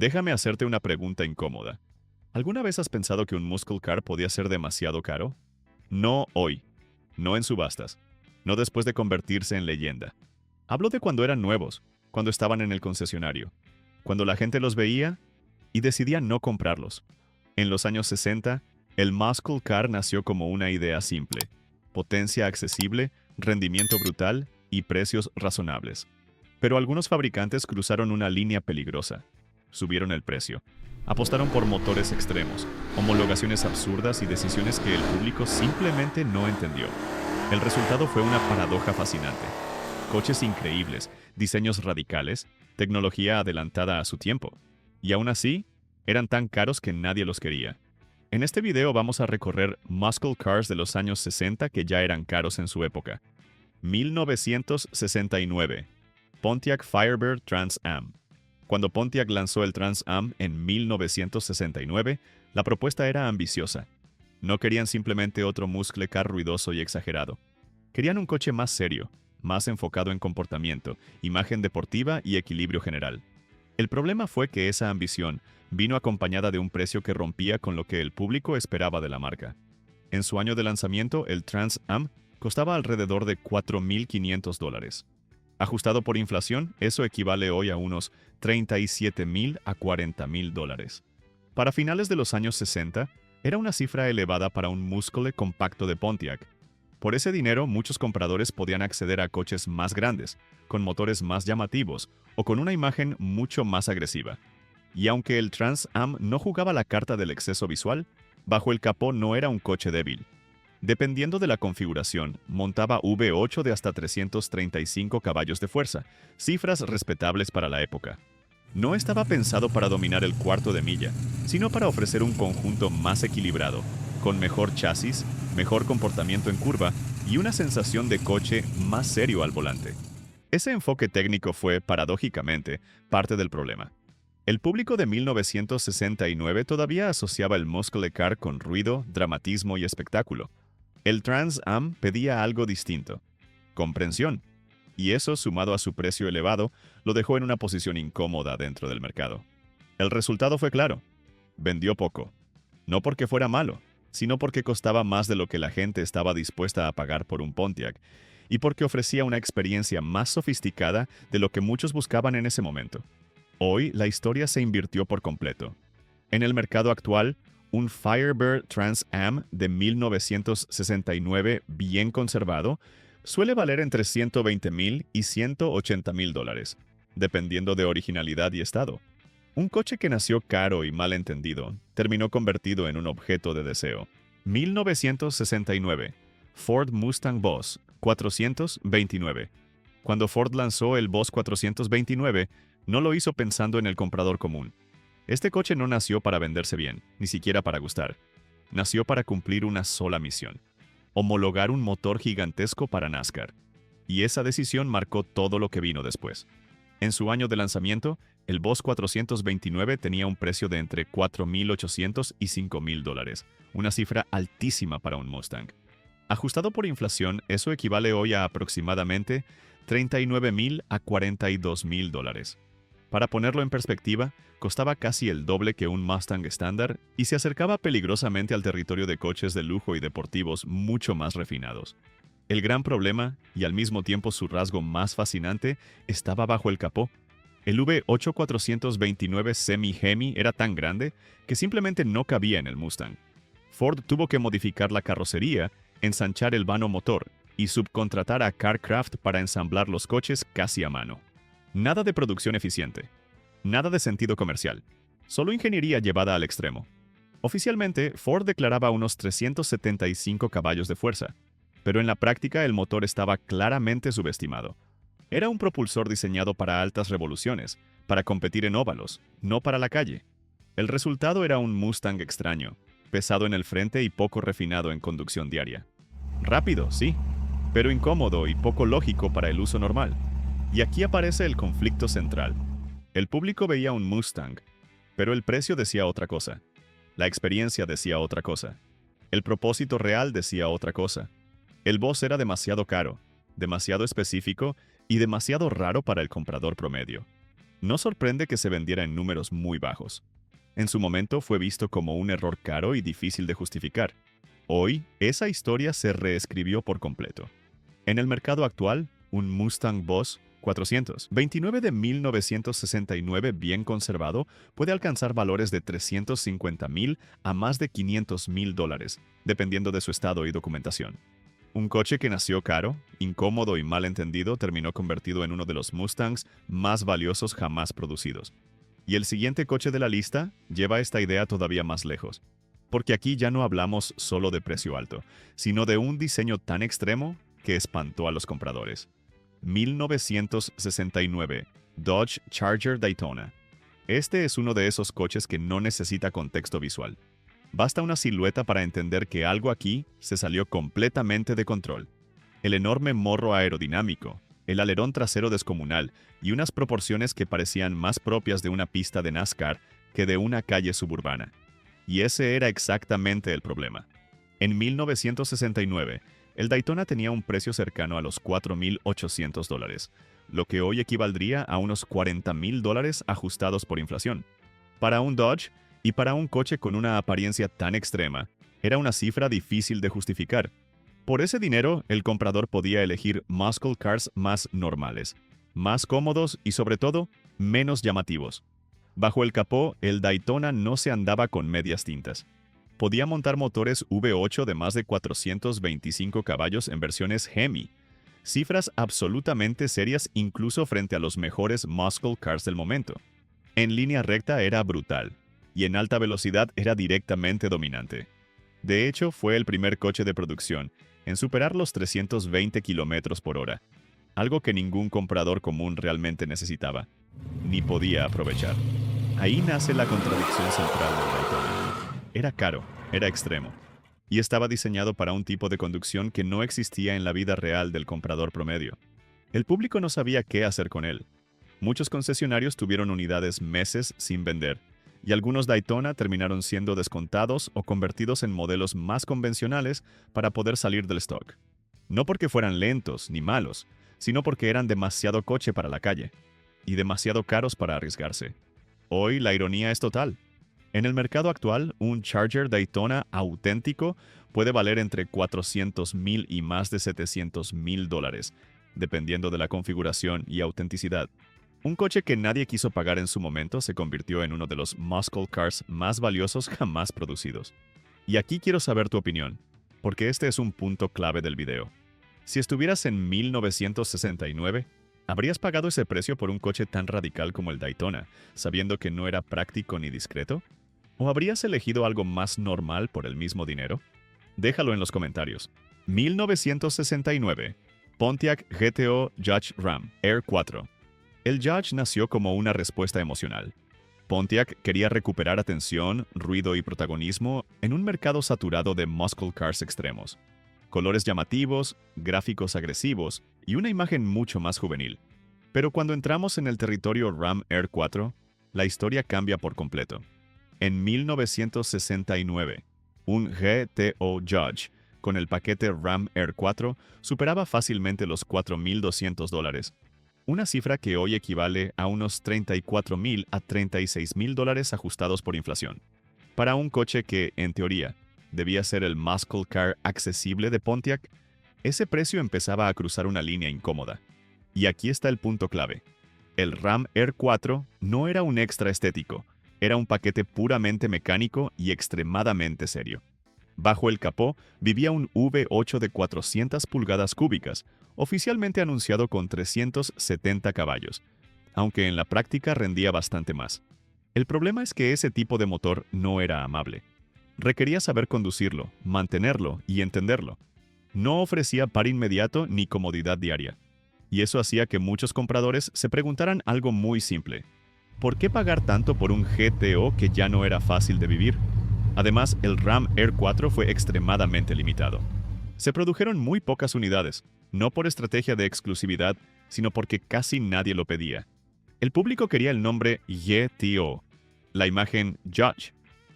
Déjame hacerte una pregunta incómoda. ¿Alguna vez has pensado que un muscle car podía ser demasiado caro? No hoy, no en subastas, no después de convertirse en leyenda. Hablo de cuando eran nuevos, cuando estaban en el concesionario, cuando la gente los veía y decidía no comprarlos. En los años 60, el muscle car nació como una idea simple: potencia accesible, rendimiento brutal y precios razonables. Pero algunos fabricantes cruzaron una línea peligrosa. Subieron el precio. Apostaron por motores extremos, homologaciones absurdas y decisiones que el público simplemente no entendió. El resultado fue una paradoja fascinante. Coches increíbles, diseños radicales, tecnología adelantada a su tiempo. Y aún así, eran tan caros que nadie los quería. En este video vamos a recorrer muscle cars de los años 60 que ya eran caros en su época. 1969. Pontiac Firebird Trans Am. Cuando Pontiac lanzó el Trans Am en 1969, la propuesta era ambiciosa. No querían simplemente otro muscle car ruidoso y exagerado. Querían un coche más serio, más enfocado en comportamiento, imagen deportiva y equilibrio general. El problema fue que esa ambición vino acompañada de un precio que rompía con lo que el público esperaba de la marca. En su año de lanzamiento, el Trans Am costaba alrededor de $4,500. Ajustado por inflación, eso equivale hoy a unos $37,000 a $40,000. Para finales de los años 60, era una cifra elevada para un muscle compacto de Pontiac. Por ese dinero, muchos compradores podían acceder a coches más grandes, con motores más llamativos o con una imagen mucho más agresiva. Y aunque el Trans Am no jugaba la carta del exceso visual, bajo el capó no era un coche débil. Dependiendo de la configuración, montaba V8 de hasta 335 caballos de fuerza, cifras respetables para la época. No estaba pensado para dominar el cuarto de milla, sino para ofrecer un conjunto más equilibrado, con mejor chasis, mejor comportamiento en curva y una sensación de coche más serio al volante. Ese enfoque técnico fue, paradójicamente, parte del problema. El público de 1969 todavía asociaba el muscle car con ruido, dramatismo y espectáculo. El Trans Am pedía algo distinto: comprensión. Y eso, sumado a su precio elevado, lo dejó en una posición incómoda dentro del mercado. El resultado fue claro: vendió poco. No porque fuera malo, sino porque costaba más de lo que la gente estaba dispuesta a pagar por un Pontiac, y porque ofrecía una experiencia más sofisticada de lo que muchos buscaban en ese momento. Hoy, la historia se invirtió por completo. En el mercado actual, un Firebird Trans Am de 1969 bien conservado suele valer entre $120,000 y $180,000, dependiendo de originalidad y estado. Un coche que nació caro y mal entendido terminó convertido en un objeto de deseo. 1969. Ford Mustang Boss 429. Cuando Ford lanzó el Boss 429, no lo hizo pensando en el comprador común. Este coche no nació para venderse bien, ni siquiera para gustar. Nació para cumplir una sola misión: homologar un motor gigantesco para NASCAR. Y esa decisión marcó todo lo que vino después. En su año de lanzamiento, el Boss 429 tenía un precio de entre $4,800 y $5,000, una cifra altísima para un Mustang. Ajustado por inflación, eso equivale hoy a aproximadamente $39,000 a $42,000. Para ponerlo en perspectiva, costaba casi el doble que un Mustang estándar y se acercaba peligrosamente al territorio de coches de lujo y deportivos mucho más refinados. El gran problema, y al mismo tiempo su rasgo más fascinante, estaba bajo el capó. El V8 429 Semi-Hemi era tan grande que simplemente no cabía en el Mustang. Ford tuvo que modificar la carrocería, ensanchar el vano motor y subcontratar a CarCraft para ensamblar los coches casi a mano. Nada de producción eficiente. Nada de sentido comercial. Solo ingeniería llevada al extremo. Oficialmente, Ford declaraba unos 375 caballos de fuerza, pero en la práctica el motor estaba claramente subestimado. Era un propulsor diseñado para altas revoluciones, para competir en óvalos, no para la calle. El resultado era un Mustang extraño, pesado en el frente y poco refinado en conducción diaria. Rápido, sí, pero incómodo y poco lógico para el uso normal. Y aquí aparece el conflicto central. El público veía un Mustang, pero el precio decía otra cosa. La experiencia decía otra cosa. El propósito real decía otra cosa. El Boss era demasiado caro, demasiado específico y demasiado raro para el comprador promedio. No sorprende que se vendiera en números muy bajos. En su momento fue visto como un error caro y difícil de justificar. Hoy, esa historia se reescribió por completo. En el mercado actual, un Mustang Boss 429 de 1969 bien conservado puede alcanzar valores de $350,000 a más de $500,000, dependiendo de su estado y documentación. Un coche que nació caro, incómodo y mal entendido terminó convertido en uno de los Mustangs más valiosos jamás producidos. Y el siguiente coche de la lista lleva esta idea todavía más lejos. Porque aquí ya no hablamos solo de precio alto, sino de un diseño tan extremo que espantó a los compradores. 1969, Dodge Charger Daytona. Este es uno de esos coches que no necesita contexto visual. Basta una silueta para entender que algo aquí se salió completamente de control. El enorme morro aerodinámico, el alerón trasero descomunal y unas proporciones que parecían más propias de una pista de NASCAR que de una calle suburbana. Y ese era exactamente el problema. En 1969, el Daytona tenía un precio cercano a los $4,800, lo que hoy equivaldría a unos $40,000 ajustados por inflación. Para un Dodge, y para un coche con una apariencia tan extrema, era una cifra difícil de justificar. Por ese dinero, el comprador podía elegir muscle cars más normales, más cómodos y sobre todo, menos llamativos. Bajo el capó, el Daytona no se andaba con medias tintas. Podía montar motores V8 de más de 425 caballos en versiones Hemi, cifras absolutamente serias incluso frente a los mejores muscle cars del momento. En línea recta era brutal, y en alta velocidad era directamente dominante. De hecho, fue el primer coche de producción en superar los 320 km por hora, algo que ningún comprador común realmente necesitaba, ni podía aprovechar. Ahí nace la contradicción central del Daytona. Era caro, era extremo, y estaba diseñado para un tipo de conducción que no existía en la vida real del comprador promedio. El público no sabía qué hacer con él. Muchos concesionarios tuvieron unidades meses sin vender, y algunos Daytona terminaron siendo descontados o convertidos en modelos más convencionales para poder salir del stock. No porque fueran lentos ni malos, sino porque eran demasiado coche para la calle, y demasiado caros para arriesgarse. Hoy la ironía es total. En el mercado actual, un Charger Daytona auténtico puede valer entre $400,000 y más de $700,000, dependiendo de la configuración y autenticidad. Un coche que nadie quiso pagar en su momento se convirtió en uno de los muscle cars más valiosos jamás producidos. Y aquí quiero saber tu opinión, porque este es un punto clave del video. Si estuvieras en 1969, ¿habrías pagado ese precio por un coche tan radical como el Daytona, sabiendo que no era práctico ni discreto? ¿O habrías elegido algo más normal por el mismo dinero? Déjalo en los comentarios. 1969. Pontiac GTO Judge Ram Air 4. El Judge nació como una respuesta emocional. Pontiac quería recuperar atención, ruido y protagonismo en un mercado saturado de muscle cars extremos. Colores llamativos, gráficos agresivos y una imagen mucho más juvenil. Pero cuando entramos en el territorio Ram Air 4, la historia cambia por completo. En 1969, un GTO Judge con el paquete Ram Air 4 superaba fácilmente los $4,200, una cifra que hoy equivale a unos $34,000 a $36,000 ajustados por inflación. Para un coche que, en teoría, debía ser el muscle car accesible de Pontiac, ese precio empezaba a cruzar una línea incómoda. Y aquí está el punto clave. El Ram Air 4 no era un extra estético, era un paquete puramente mecánico y extremadamente serio. Bajo el capó vivía un V8 de 400 pulgadas cúbicas, oficialmente anunciado con 370 caballos, aunque en la práctica rendía bastante más. El problema es que ese tipo de motor no era amable. Requería saber conducirlo, mantenerlo y entenderlo. No ofrecía par inmediato ni comodidad diaria. Y eso hacía que muchos compradores se preguntaran algo muy simple. ¿Por qué pagar tanto por un GTO que ya no era fácil de vivir? Además, el Ram Air 4 fue extremadamente limitado. Se produjeron muy pocas unidades, no por estrategia de exclusividad, sino porque casi nadie lo pedía. El público quería el nombre GTO, la imagen Judge,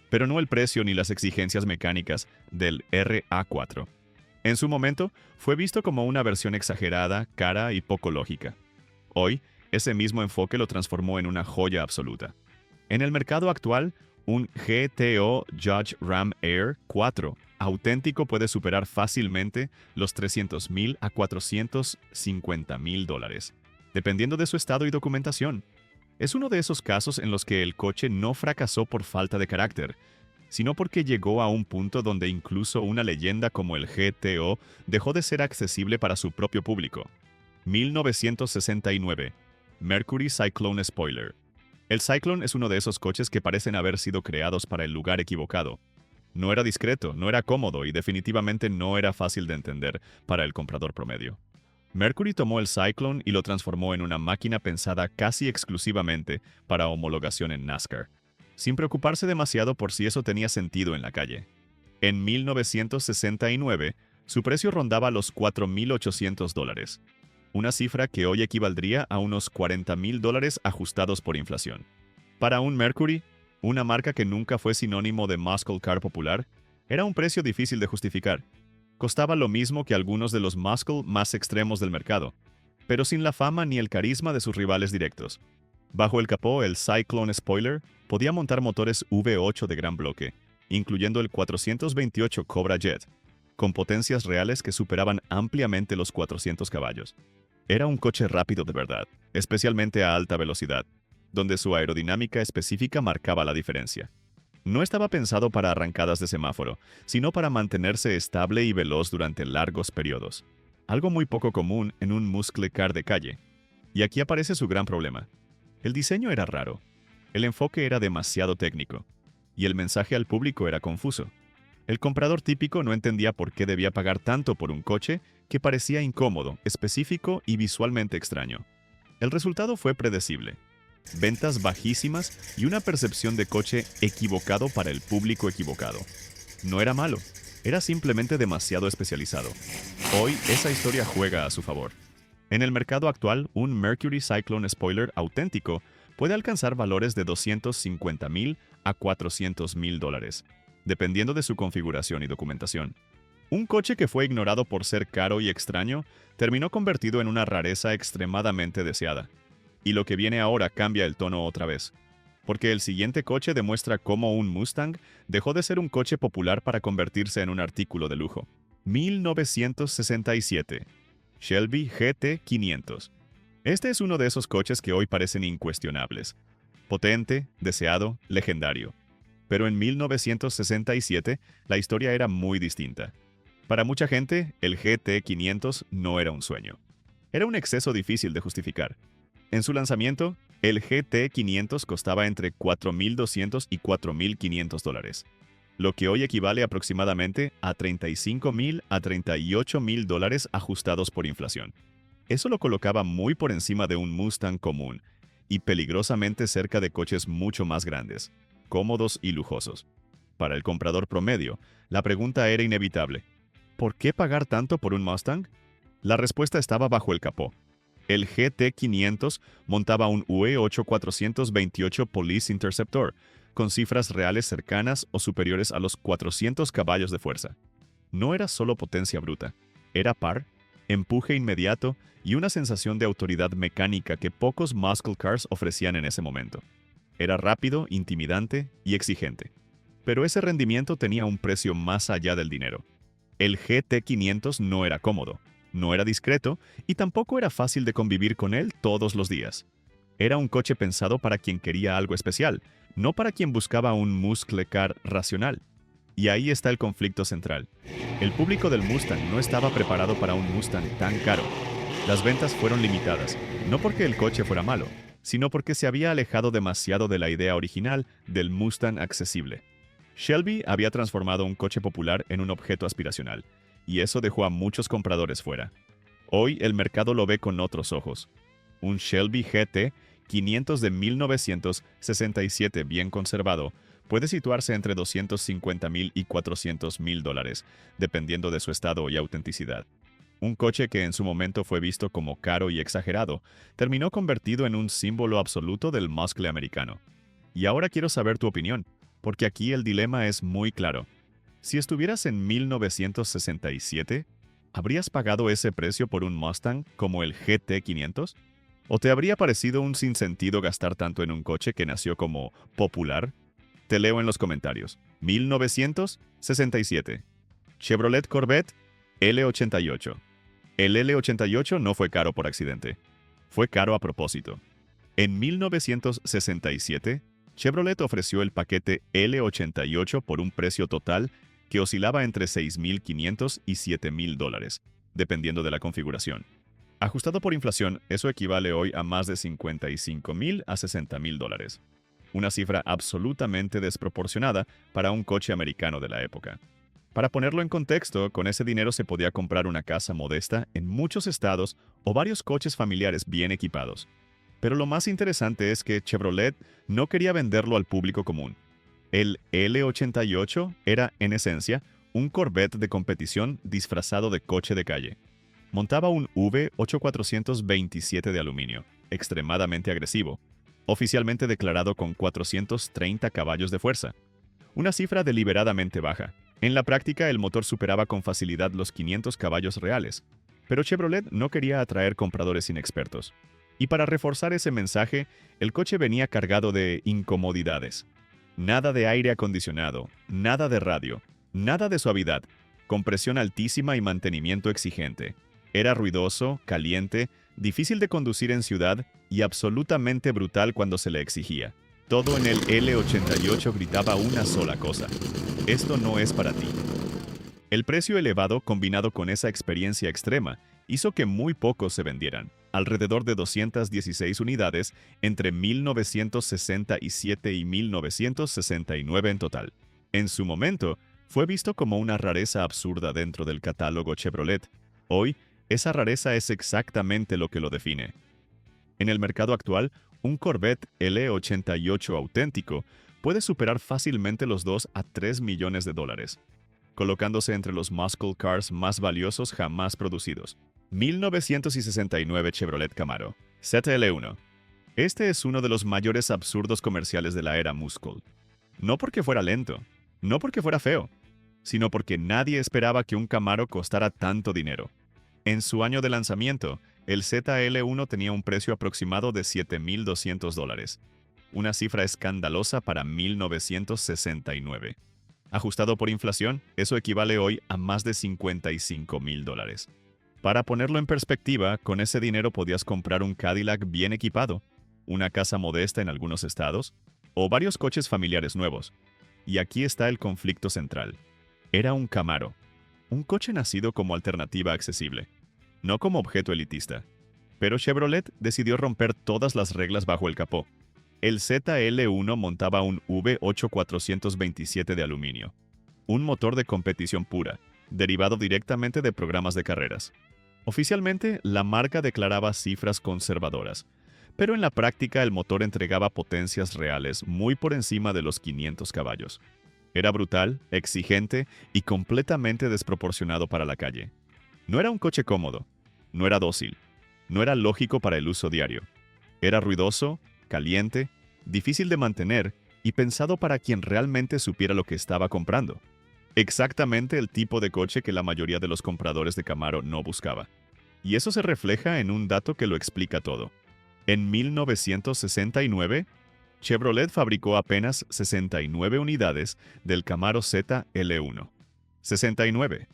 pero no el precio ni las exigencias mecánicas del RA4. En su momento, fue visto como una versión exagerada, cara y poco lógica. Hoy, Ese mismo enfoque lo transformó en una joya absoluta. En el mercado actual, un GTO Dodge Ram Air 4 auténtico puede superar fácilmente los $300,000 a $450,000, dependiendo de su estado y documentación. Es uno de esos casos en los que el coche no fracasó por falta de carácter, sino porque llegó a un punto donde incluso una leyenda como el GTO dejó de ser accesible para su propio público. 1969. Mercury Cyclone Spoiler. El Cyclone es uno de esos coches que parecen haber sido creados para el lugar equivocado. No era discreto, no era cómodo y definitivamente no era fácil de entender para el comprador promedio. Mercury tomó el Cyclone y lo transformó en una máquina pensada casi exclusivamente para homologación en NASCAR, sin preocuparse demasiado por si eso tenía sentido en la calle. En 1969, su precio rondaba los $4,800, una cifra que hoy equivaldría a unos $40,000 ajustados por inflación. Para un Mercury, una marca que nunca fue sinónimo de muscle car popular, era un precio difícil de justificar. Costaba lo mismo que algunos de los muscle más extremos del mercado, pero sin la fama ni el carisma de sus rivales directos. Bajo el capó, el Cyclone Spoiler podía montar motores V8 de gran bloque, incluyendo el 428 Cobra Jet, con potencias reales que superaban ampliamente los 400 caballos. Era un coche rápido de verdad, especialmente a alta velocidad, donde su aerodinámica específica marcaba la diferencia. No estaba pensado para arrancadas de semáforo, sino para mantenerse estable y veloz durante largos periodos, algo muy poco común en un muscle car de calle. Y aquí aparece su gran problema. El diseño era raro, el enfoque era demasiado técnico, y el mensaje al público era confuso. El comprador típico no entendía por qué debía pagar tanto por un coche que parecía incómodo, específico y visualmente extraño. El resultado fue predecible. Ventas bajísimas y una percepción de coche equivocado para el público equivocado. No era malo, era simplemente demasiado especializado. Hoy esa historia juega a su favor. En el mercado actual, un Mercury Cyclone Spoiler auténtico puede alcanzar valores de $250,000 a $400,000, dependiendo de su configuración y documentación. Un coche que fue ignorado por ser caro y extraño terminó convertido en una rareza extremadamente deseada. Y lo que viene ahora cambia el tono otra vez, porque el siguiente coche demuestra cómo un Mustang dejó de ser un coche popular para convertirse en un artículo de lujo. 1967. Shelby GT 500. Este es uno de esos coches que hoy parecen incuestionables. Potente, deseado, legendario. Pero en 1967 la historia era muy distinta. Para mucha gente, el GT 500 no era un sueño. Era un exceso difícil de justificar. En su lanzamiento, el GT 500 costaba entre $4,200 y $4,500, lo que hoy equivale aproximadamente a $35,000 a $38,000 ajustados por inflación. Eso lo colocaba muy por encima de un Mustang común y peligrosamente cerca de coches mucho más grandes, cómodos y lujosos. Para el comprador promedio, la pregunta era inevitable. ¿Por qué pagar tanto por un Mustang? La respuesta estaba bajo el capó. El GT 500 montaba un UE8 428 Police Interceptor, con cifras reales cercanas o superiores a los 400 caballos de fuerza. No era solo potencia bruta, era par, empuje inmediato y una sensación de autoridad mecánica que pocos muscle cars ofrecían en ese momento. Era rápido, intimidante y exigente. Pero ese rendimiento tenía un precio más allá del dinero. El GT 500 no era cómodo, no era discreto y tampoco era fácil de convivir con él todos los días. Era un coche pensado para quien quería algo especial, no para quien buscaba un muscle car racional. Y ahí está el conflicto central. El público del Mustang no estaba preparado para un Mustang tan caro. Las ventas fueron limitadas, no porque el coche fuera malo, sino porque se había alejado demasiado de la idea original del Mustang accesible. Shelby había transformado un coche popular en un objeto aspiracional, y eso dejó a muchos compradores fuera. Hoy el mercado lo ve con otros ojos. Un Shelby GT 500 de 1967 bien conservado puede situarse entre $250,000 y $400,000, dependiendo de su estado y autenticidad. Un coche que en su momento fue visto como caro y exagerado, terminó convertido en un símbolo absoluto del muscle americano. Y ahora quiero saber tu opinión, porque aquí el dilema es muy claro. Si estuvieras en 1967, ¿habrías pagado ese precio por un Mustang como el GT 500? ¿O te habría parecido un sinsentido gastar tanto en un coche que nació como popular? Te leo en los comentarios. 1967. Chevrolet Corvette L88. El L88 no fue caro por accidente. Fue caro a propósito. En 1967, Chevrolet ofreció el paquete L88 por un precio total que oscilaba entre $6,500 y $7,000, dependiendo de la configuración. Ajustado por inflación, eso equivale hoy a más de $55,000 a $60,000. Una cifra absolutamente desproporcionada para un coche americano de la época. Para ponerlo en contexto, con ese dinero se podía comprar una casa modesta en muchos estados o varios coches familiares bien equipados. Pero lo más interesante es que Chevrolet no quería venderlo al público común. El L88 era, en esencia, un Corvette de competición disfrazado de coche de calle. Montaba un V8427 de aluminio, extremadamente agresivo, oficialmente declarado con 430 caballos de fuerza, una cifra deliberadamente baja. En la práctica, el motor superaba con facilidad los 500 caballos reales, pero Chevrolet no quería atraer compradores inexpertos. Y para reforzar ese mensaje, el coche venía cargado de incomodidades. Nada de aire acondicionado, nada de radio, nada de suavidad, compresión altísima y mantenimiento exigente. Era ruidoso, caliente, difícil de conducir en ciudad y absolutamente brutal cuando se le exigía. Todo en el L88 gritaba una sola cosa: esto no es para ti. El precio elevado, combinado con esa experiencia extrema, hizo que muy pocos se vendieran, alrededor de 216 unidades entre 1967 y 1969 en total. En su momento, fue visto como una rareza absurda dentro del catálogo Chevrolet. Hoy, esa rareza es exactamente lo que lo define. En el mercado actual, un Corvette L88 auténtico puede superar fácilmente los 2 a 3 millones de dólares, colocándose entre los muscle cars más valiosos jamás producidos. 1969 Chevrolet Camaro ZL1. Este es uno de los mayores absurdos comerciales de la era muscle. No porque fuera lento, no porque fuera feo, sino porque nadie esperaba que un Camaro costara tanto dinero. En su año de lanzamiento, el ZL1 tenía un precio aproximado de $7,200, una cifra escandalosa para 1969. Ajustado por inflación, eso equivale hoy a más de $55,000. Para ponerlo en perspectiva, con ese dinero podías comprar un Cadillac bien equipado, una casa modesta en algunos estados, o varios coches familiares nuevos. Y aquí está el conflicto central. Era un Camaro, un coche nacido como alternativa accesible, no como objeto elitista. Pero Chevrolet decidió romper todas las reglas bajo el capó. El ZL1 montaba un V8427 de aluminio, un motor de competición pura, derivado directamente de programas de carreras. Oficialmente, la marca declaraba cifras conservadoras, pero en la práctica el motor entregaba potencias reales muy por encima de los 500 caballos. Era brutal, exigente y completamente desproporcionado para la calle. No era un coche cómodo, no era dócil, no era lógico para el uso diario. Era ruidoso, caliente, difícil de mantener y pensado para quien realmente supiera lo que estaba comprando. Exactamente el tipo de coche que la mayoría de los compradores de Camaro no buscaba. Y eso se refleja en un dato que lo explica todo. En 1969, Chevrolet fabricó apenas 69 unidades del Camaro ZL1. 69.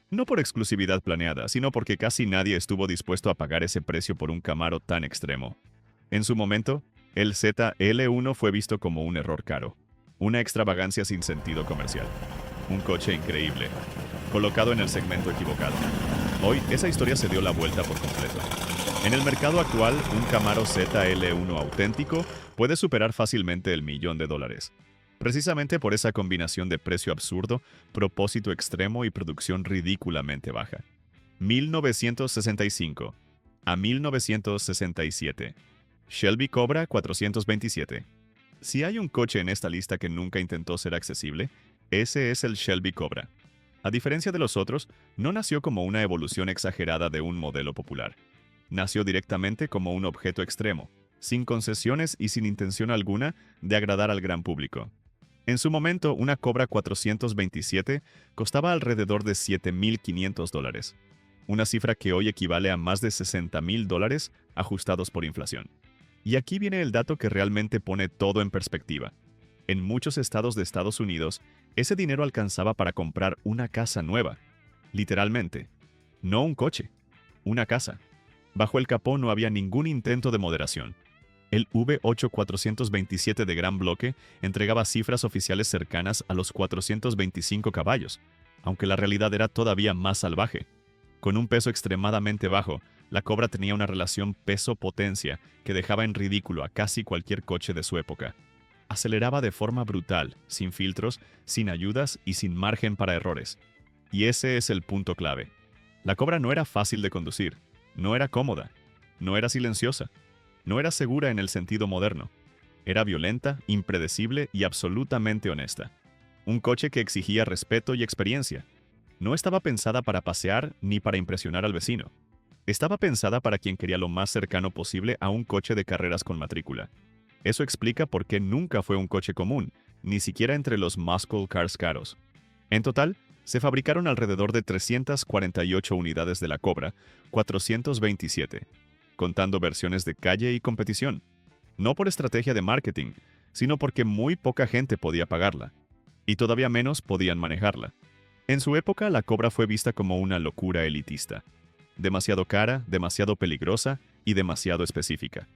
No por exclusividad planeada, sino porque casi nadie estuvo dispuesto a pagar ese precio por un Camaro tan extremo. En su momento, el ZL1 fue visto como un error caro, una extravagancia sin sentido comercial. Un coche increíble, colocado en el segmento equivocado. Hoy, esa historia se dio la vuelta por completo. En el mercado actual, un Camaro ZL1 auténtico puede superar fácilmente el $1,000,000, precisamente por esa combinación de precio absurdo, propósito extremo y producción ridículamente baja. 1965 a 1967. Shelby Cobra 427. Si hay un coche en esta lista que nunca intentó ser accesible, ese es el Shelby Cobra. A diferencia de los otros, no nació como una evolución exagerada de un modelo popular. Nació directamente como un objeto extremo, sin concesiones y sin intención alguna de agradar al gran público. En su momento, una Cobra 427 costaba alrededor de $7,500. una cifra que hoy equivale a más de $60,000 ajustados por inflación. Y aquí viene el dato que realmente pone todo en perspectiva. En muchos estados de Estados Unidos, ese dinero alcanzaba para comprar una casa nueva. Literalmente. No un coche, una casa. Bajo el capó no había ningún intento de moderación. El V8-427 de gran bloque entregaba cifras oficiales cercanas a los 425 caballos, aunque la realidad era todavía más salvaje. Con un peso extremadamente bajo, la Cobra tenía una relación peso-potencia que dejaba en ridículo a casi cualquier coche de su época. Aceleraba de forma brutal, sin filtros, sin ayudas y sin margen para errores. Y ese es el punto clave. La Cobra no era fácil de conducir, no era cómoda, no era silenciosa, no era segura en el sentido moderno. Era violenta, impredecible y absolutamente honesta. Un coche que exigía respeto y experiencia. No estaba pensada para pasear ni para impresionar al vecino. Estaba pensada para quien quería lo más cercano posible a un coche de carreras con matrícula. Eso explica por qué nunca fue un coche común, ni siquiera entre los muscle cars caros. En total, se fabricaron alrededor de 348 unidades de la Cobra, 427, contando versiones de calle y competición. No por estrategia de marketing, sino porque muy poca gente podía pagarla, y todavía menos podían manejarla. En su época, la Cobra fue vista como una locura elitista. Demasiado cara, demasiado peligrosa y demasiado específica.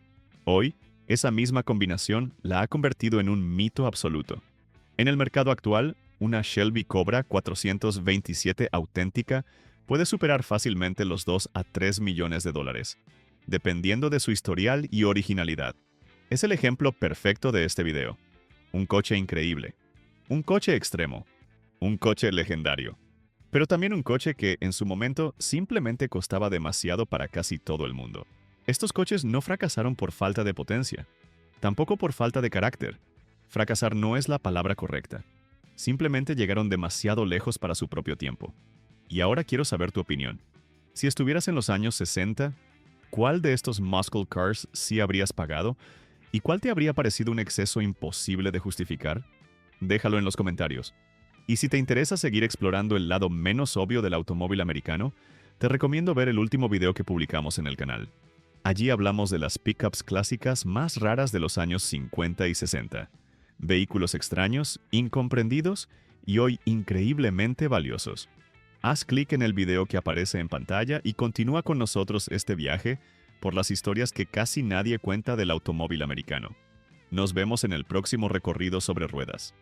Hoy, esa misma combinación la ha convertido en un mito absoluto. En el mercado actual, una Shelby Cobra 427 auténtica puede superar fácilmente los 2 a 3 millones de dólares, dependiendo de su historial y originalidad. Es el ejemplo perfecto de este video. Un coche increíble. Un coche extremo. Un coche legendario. Pero también un coche que, en su momento, simplemente costaba demasiado para casi todo el mundo. Estos coches no fracasaron por falta de potencia, tampoco por falta de carácter. Fracasar no es la palabra correcta. Simplemente llegaron demasiado lejos para su propio tiempo. Y ahora quiero saber tu opinión. Si estuvieras en los años 60, ¿cuál de estos muscle cars sí habrías pagado? ¿Y cuál te habría parecido un exceso imposible de justificar? Déjalo en los comentarios. Y si te interesa seguir explorando el lado menos obvio del automóvil americano, te recomiendo ver el último video que publicamos en el canal. Allí hablamos de las pickups clásicas más raras de los años 50 y 60. Vehículos extraños, incomprendidos y hoy increíblemente valiosos. Haz clic en el video que aparece en pantalla y continúa con nosotros este viaje por las historias que casi nadie cuenta del automóvil americano. Nos vemos en el próximo recorrido sobre ruedas.